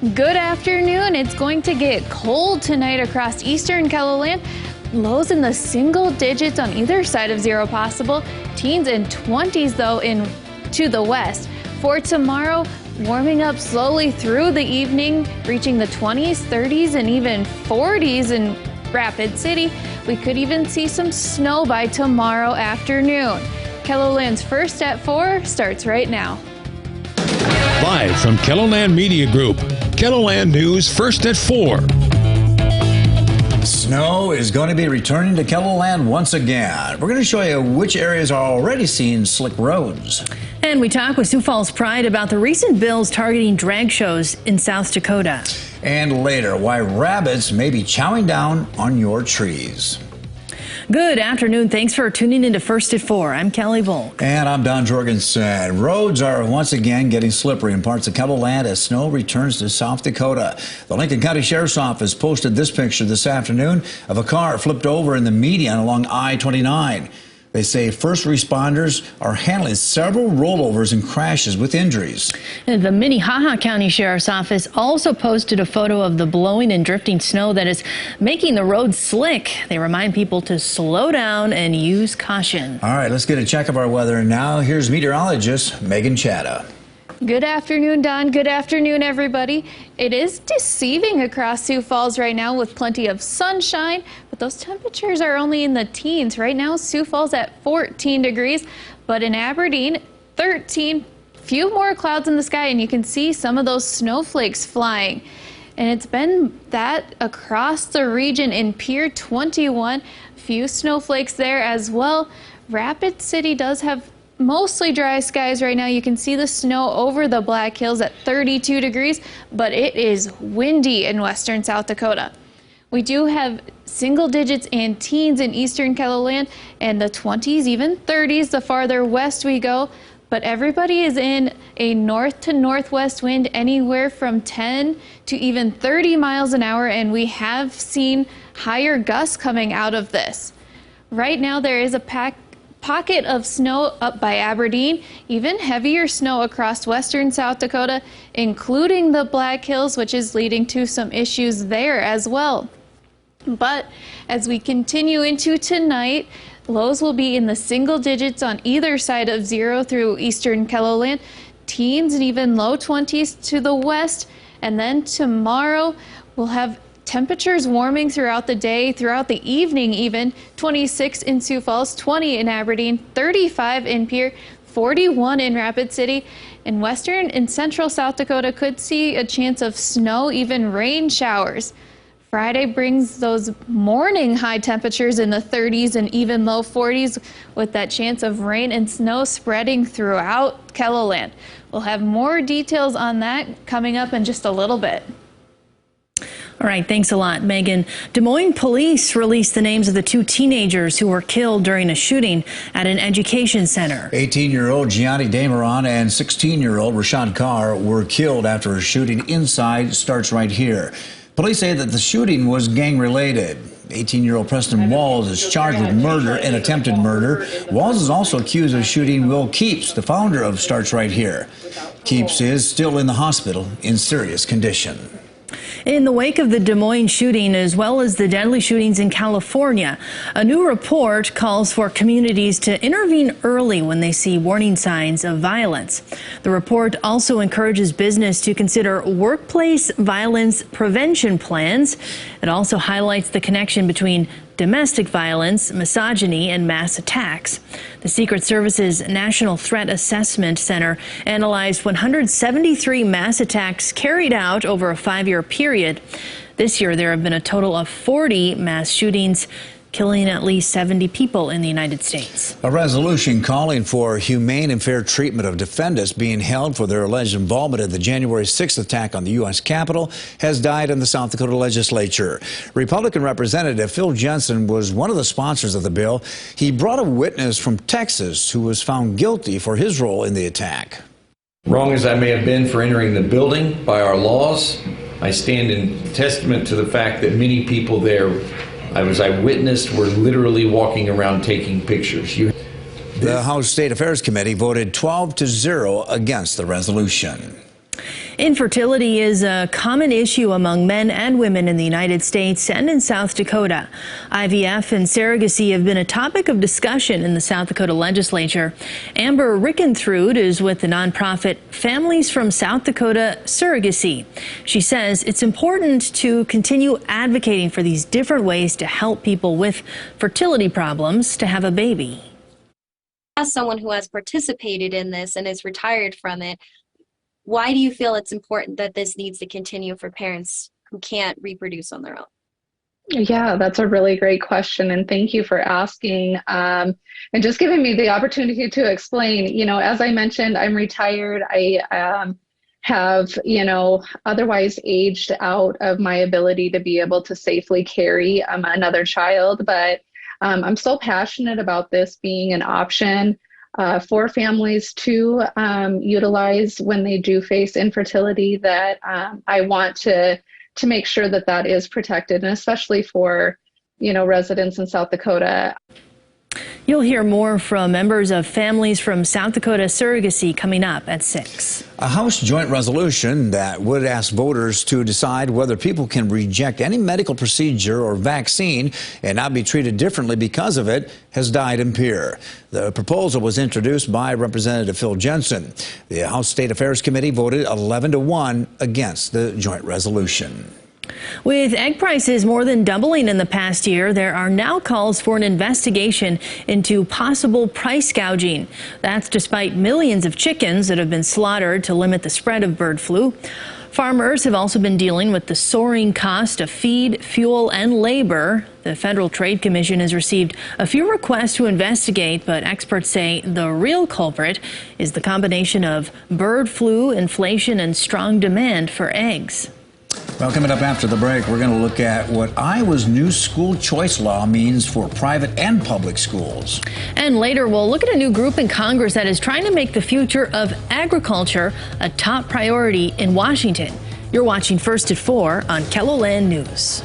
Good afternoon. It's going to get cold tonight across eastern KELOLAND. Lows in the single digits on either side of zero possible. Teens and 20s though to the west. For tomorrow, warming up slowly through the evening, reaching the 20s, 30s, and even 40s in Rapid City. We could even see some snow by tomorrow afternoon. KELOLAND's First at 4 starts right now. Live from KELOLAND Media Group, KELOLAND News First at 4. Snow is going to be returning to KELOLAND once again. We're going to show you which areas are already seeing slick roads. And we talk with Sioux Falls Pride about the recent bills targeting drag shows in South Dakota. And later, why rabbits may be chowing down on your trees. Good afternoon. Thanks for tuning into First at 4. I'm Kelly Volk. And I'm Don Jorgensen. Roads are once again getting slippery in parts of KELOLAND as snow returns to South Dakota. The Lincoln County Sheriff's Office posted this picture this afternoon of a car flipped over in the median along I-29. They say first responders are handling several rollovers and crashes with injuries. And the Minnehaha County Sheriff's Office also posted a photo of the blowing and drifting snow that is making the road slick. They remind people to slow down and use caution. All right, let's get a check of our weather now. Here's meteorologist Megan Chatta. Good afternoon, Don. Good afternoon, everybody. It is deceiving across Sioux Falls right now with plenty of sunshine, but those temperatures are only in the teens. Right now, Sioux Falls at 14 degrees, but in Aberdeen, 13. Few more clouds in the sky, and you can see some of those snowflakes flying. And it's been that across the region in Pier 21. Few snowflakes there as well. Rapid City does have mostly dry skies right now. You can see the snow over the Black Hills at 32 degrees, but it is windy in western South Dakota. We do have single digits and teens in eastern KELOLAND and the 20s, even 30s the farther west we go. But everybody is in a north to northwest wind anywhere from 10 to even 30 miles an hour, and we have seen higher gusts coming out of this. Right now there is a pocket of snow up by Aberdeen, even heavier snow across western South Dakota, including the Black Hills, which is leading to some issues there as well. But as we continue into tonight, lows will be in the single digits on either side of zero through eastern KELOLAND, teens and even low 20s to the west. And then tomorrow we'll have temperatures warming throughout the day, throughout the evening even. 26 in Sioux Falls, 20 in Aberdeen, 35 in Pierre, 41 in Rapid City. In western and central South Dakota could see a chance of snow, even rain showers. Friday brings those morning high temperatures in the 30s and even low 40s with that chance of rain and snow spreading throughout KELOLAND. We'll have more details on that coming up in just a little bit. All right, thanks a lot, Megan. Des Moines police released the names of the two teenagers who were killed during a shooting at an education center. 18-year-old Gianni Dameron and 16-year-old Rashad Carr were killed after a shooting inside Starts Right Here. Police say that the shooting was gang-related. 18-year-old Preston Walls is charged with murder and attempted murder. Walls is also accused of shooting Will Keeps, the founder of Starts Right Here. Keeps is still in the hospital in serious condition. In the wake of the Des Moines shooting, as well as the deadly shootings in California, a new report calls for communities to intervene early when they see warning signs of violence. The report also encourages business to consider workplace violence prevention plans. It also highlights the connection between domestic violence, misogyny, and mass attacks. The Secret Service's National Threat Assessment Center analyzed 173 mass attacks carried out over a 5-year period. This year, there have been a total of 40 mass shootings, killing at least 70 people in the United States. A resolution calling for humane and fair treatment of defendants being held for their alleged involvement in the January 6th attack on the U.S. Capitol has died in the South Dakota legislature. Republican Representative Phil Jensen was one of the sponsors of the bill. He brought a witness from Texas who was found guilty for his role in the attack. Wrong as I may have been for entering the building by our laws, I stand in testament to the fact that many people there I witnessed were literally walking around taking pictures. The House State Affairs Committee voted 12-0 against the resolution. Infertility is a common issue among men and women in the United States and in South Dakota. IVF and surrogacy have been a topic of discussion in the South Dakota legislature. Amber Rickentrud is with the nonprofit Families from South Dakota Surrogacy. She says it's important to continue advocating for these different ways to help people with fertility problems to have a baby. As someone who has participated in this and is retired from it, why do you feel it's important that this needs to continue for parents who can't reproduce on their own? Yeah, that's a really great question. And thank you for asking and just giving me the opportunity to explain. You know, as I mentioned, I'm retired. I have, otherwise aged out of my ability to be able to safely carry another child. But I'm so passionate about this being an option for families to utilize when they do face infertility, that I want to make sure that that is protected, and especially for, residents in South Dakota. You'll hear more from members of Families from South Dakota Surrogacy coming up at 6. A House joint resolution that would ask voters to decide whether people can reject any medical procedure or vaccine and not be treated differently because of it has died in Pierre. The proposal was introduced by Representative Phil Jensen. The House State Affairs Committee voted 11-1 against the joint resolution. With egg prices more than doubling in the past year, there are now calls for an investigation into possible price gouging. That's despite millions of chickens that have been slaughtered to limit the spread of bird flu. Farmers have also been dealing with the soaring cost of feed, fuel, and labor. The Federal Trade Commission has received a few requests to investigate, but experts say the real culprit is the combination of bird flu, inflation, and strong demand for eggs. Well, coming up after the break, we're going to look at what Iowa's new school choice law means for private and public schools. And later, we'll look at a new group in Congress that is trying to make the future of agriculture a top priority in Washington. You're watching First at 4 on KELOLAND News.